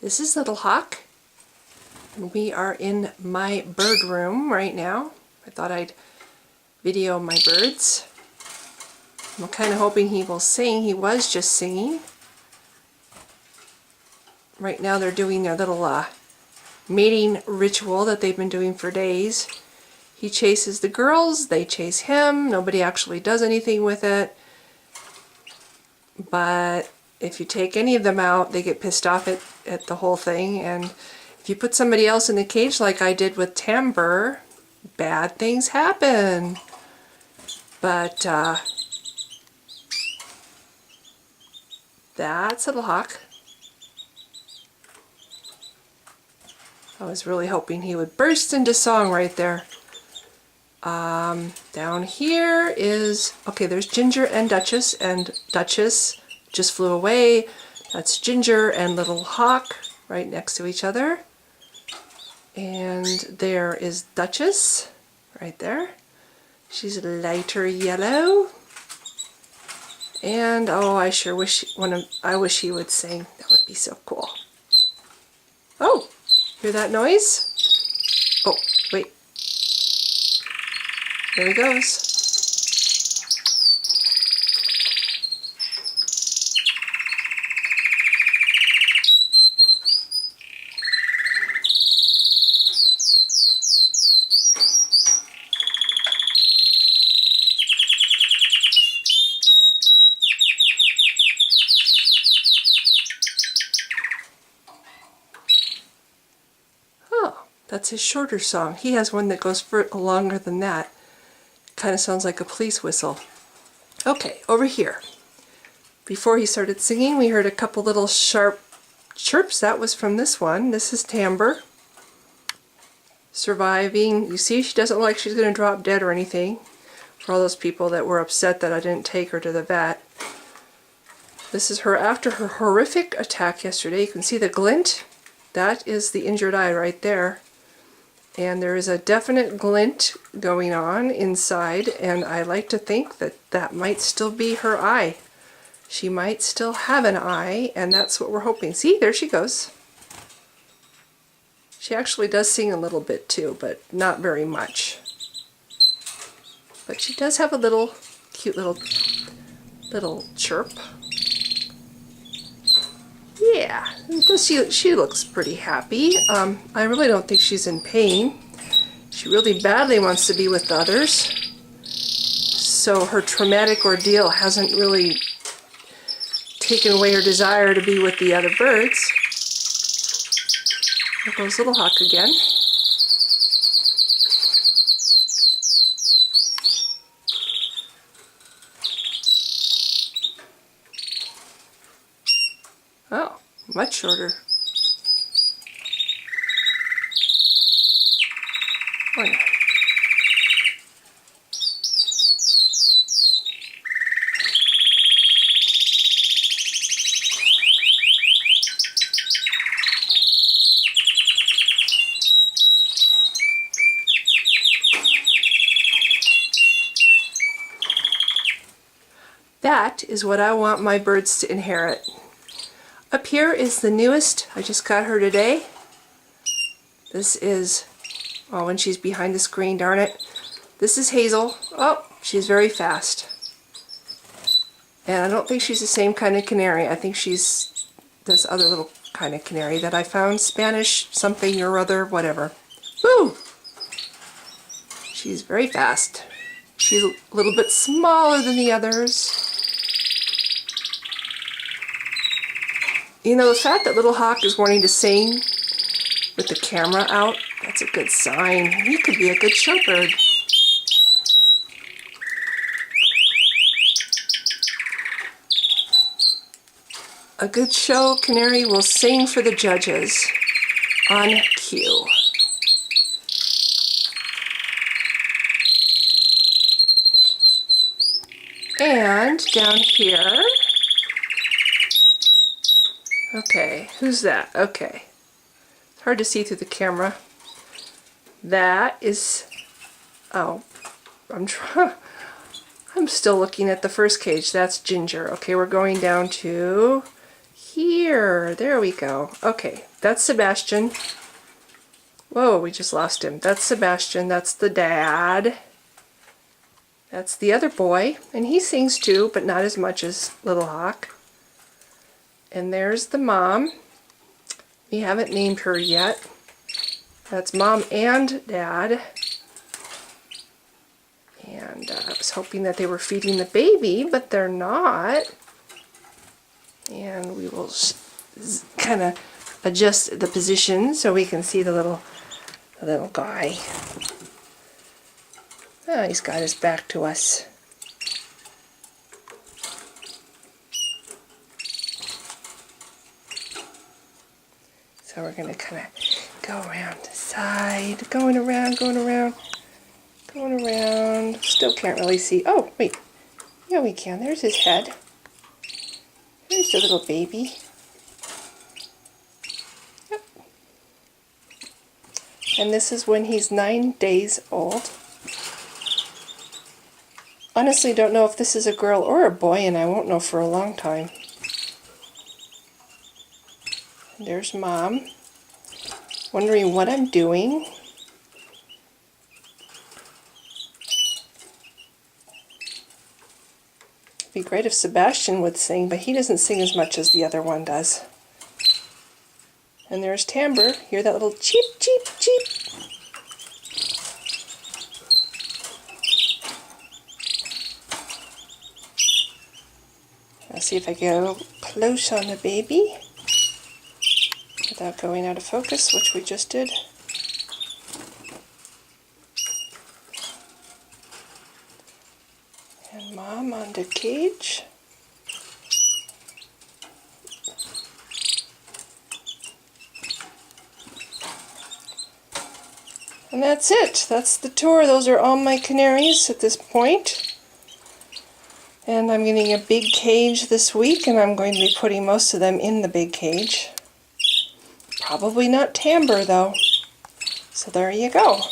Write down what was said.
This is Little Hawk, and we are in my bird room right now. I thought I'd video my birds. I'm kind of hoping he will sing. He was just singing. Right now they're doing their little mating ritual that they've been doing for days. He chases the girls, they chase him. Nobody actually does anything with it. But if you take any of them out, they get pissed off at the whole thing. And if you put somebody else in the cage like I did with Tamber, bad things happen. But that's Little Hawk. I was really hoping he would burst into song right there. Down here is, okay, there's Ginger and Duchess just flew away. That's Ginger and Little Hawk right next to each other. And there is Duchess right there. She's lighter yellow. And oh, I sure wish I wish he would sing. That would be so cool. Oh, hear that noise? Oh, wait. There he goes. Oh, that's his shorter song. He has one that goes for longer than that. Kind of sounds like a police whistle. Okay, over here. Before he started singing, we heard a couple little sharp chirps. That was from this one. This is Tamber. Surviving. You see, she doesn't look like she's going to drop dead or anything. For all those people that were upset that I didn't take her to the vet. This is her after her horrific attack yesterday. You can see the glint. That is the injured eye right there. And there is a definite glint going on inside, and I like to think that that might still be her eye. She might still have an eye, and that's what we're hoping. See, there she goes. She actually does sing a little bit too, but not very much. But she does have a little cute little chirp. Yeah, she looks pretty happy. I really don't think she's in pain. She really badly wants to be with others. So her traumatic ordeal hasn't really taken away her desire to be with the other birds. There goes Little Hawk again. Oh, much shorter. Oh, yeah. That is what I want my birds to inherit. Up here is the newest. I just got her today. This is, oh, when she's behind the screen, darn it. This is Hazel. Oh, she's very fast. And I don't think she's the same kind of canary. I think she's this other little kind of canary that I found. Spanish something or other, whatever. Woo! She's very fast. She's a little bit smaller than the others. You know, the fact that Little Hawk is wanting to sing with the camera out, that's a good sign. He could be a good showbird. A good show canary will sing for the judges on cue. And down here, okay, who's that? Okay, it's hard to see through the camera. That is, oh, I'm still looking at the first cage. That's Ginger. Okay, we're going down to here. There we go. Okay, That's Sebastian. Whoa, we just lost him. That's Sebastian. That's the dad. That's the other boy. And he sings too, but not as much as Lil Hawk. And there's the mom. We haven't named her yet. That's Mom and Dad. And I was hoping that they were feeding the baby, but they're not. And we will kind of adjust the position so we can see the little guy. Oh, he's got his back to us. So we're going to kind of go around the side, going around, going around, going around. Still can't really see. Oh, wait. Yeah, we can. There's his head. There's the little baby. Yep. And this is when he's 9 days old. Honestly, don't know if this is a girl or a boy, and I won't know for a long time. And there's Mom, wondering what I'm doing. It'd be great if Sebastian would sing, but he doesn't sing as much as the other one does. And there's Tamber. Hear that little cheep, cheep, cheep. I'll see if I get a little close on the baby without going out of focus, which we just did. And Mom on the cage. And that's it. That's the tour. Those are all my canaries at this point. And I'm getting a big cage this week, and I'm going to be putting most of them in the big cage. Probably not Tamber, though. So there you go.